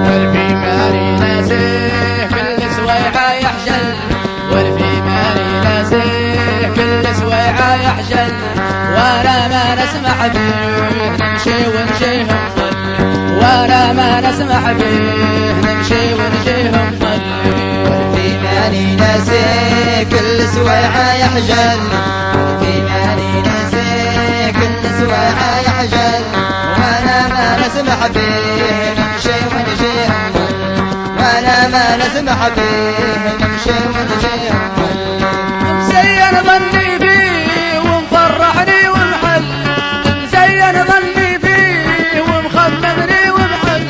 والفي مالي ناسيه كل سويعة يحجل، والفي مالي ناسيه كل سويعة يحجل، وانا ما نسمح به نمشي ونجيه نظل، وانا ما نسمح به نمشي ونجيه نظل. والفي مالي ناسيه كل سويعة يحجل، والفي مالي ناسيه كل سويعة يحجل، وانا ما نسمح به نمشي ونجيه نظل، وانا ما نسمح به نمشي ونجيه نظل. مزين ظني فيه ومفرحني ومحل، مزين ظني فيه ومخممني ومحل،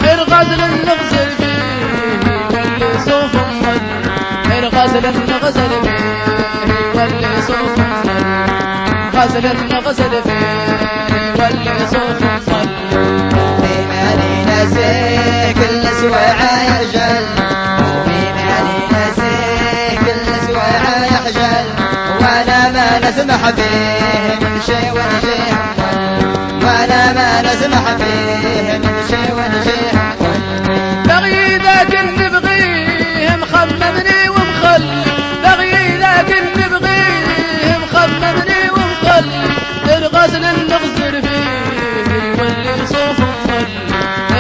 الغزل نغزل فيه واللي صوف مظل، الغزل نغزل فيه واللي صوف مظل، غزل نغزل فيه واللي صوف مظل. في مالي ناسيه كل سويعة يحجل، في مالي ناسيه كل سويعة يحجل، وانا ما نسمح به نمشي ونجيه نظل، وانا ما نسمح به نمشي ونجيه نظل. بغي ذاك نبغيه مخممني ومخل، بغي ذاك نبغيه مخممني ومخل، الغزل نغزل فيه واللي صوف مظل،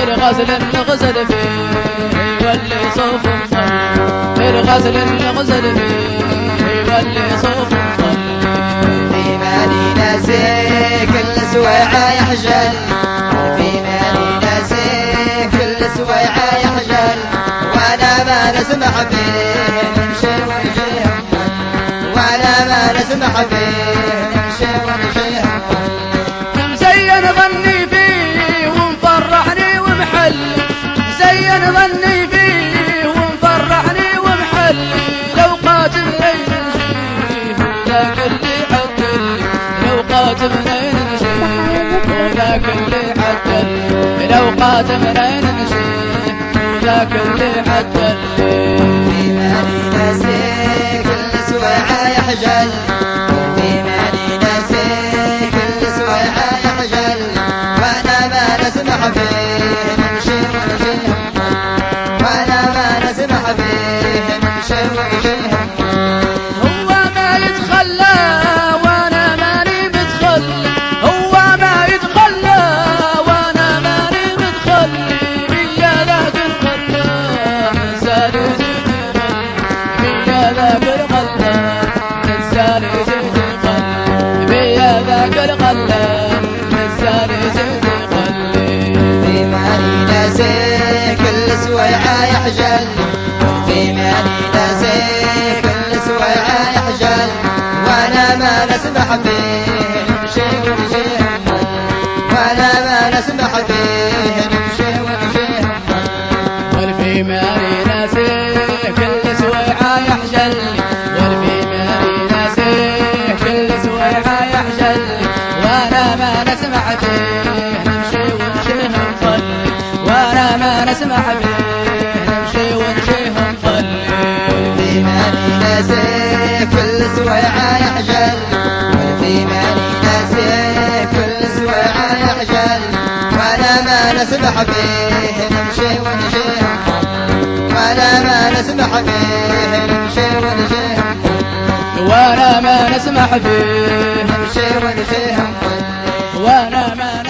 الغزل نغزل فيه واللي صوف مظل، الغزل نغزل فيه واللي صوف مظل. في مالي ناسيه كل سويعة يحجل، في مالي ناسيه كل سويعة يحجل، وانا ما نسمح به نمشي ونجيه نظل، وانا ما نسمح به نمشي ونجيه نظل. مزين ظني فيه ومفرحني ومحل، مزين ظني فيه ومفرحني ومحل، لو قاتلني نجيه ذاك اللي عدل، لو قاتلني نجيه ذاك اللي عدل، لو قاتلني نجيه ذاك اللي عدل. في مالي ناسيه كل سويعة يحجل، في مالي ناسيه كل سويعة يحجل، وانا ما نسمح به نمشي ونجيه نظل، وانا ما نسمح به نمشي ونجيه نظل. هو ما يتخلى وانا ماني مدخل، هو ما يتخلى وانا ماني مدخل، بيا ذاك الخلى نسالي زيد الخل، بيا ذاك الخلى نسالي زيد الخل، بيا ذاك الخلى نسالي زيد الخل. في مالي ناسيه كل سويعة يحجل، في مالي ناسيه كل سويعة يحجل، وانا ما نسمح به نمشي ونجيه نظل، وانا ما نسمح به نمشي ونجيه نظل. والفي مالي ناسيه كل سويعة يحجل، والفي مالي ناسيه كل سويعة يحجل، وانا ما نسمح به نمشي ونجيه نظل، وانا ما نسمح به نمشي ونجيه نظل. في مالي ناسيه كل سويعة يحجل، والفي مالي ناسيه كل سويعة يحجل، وانا ما نسمح به نمشي ونجيه نظل، وانا ما نسمح به نمشي ونجيه نظل، وانا ما نسمح به نمشي ونجيه نظل، وانا ما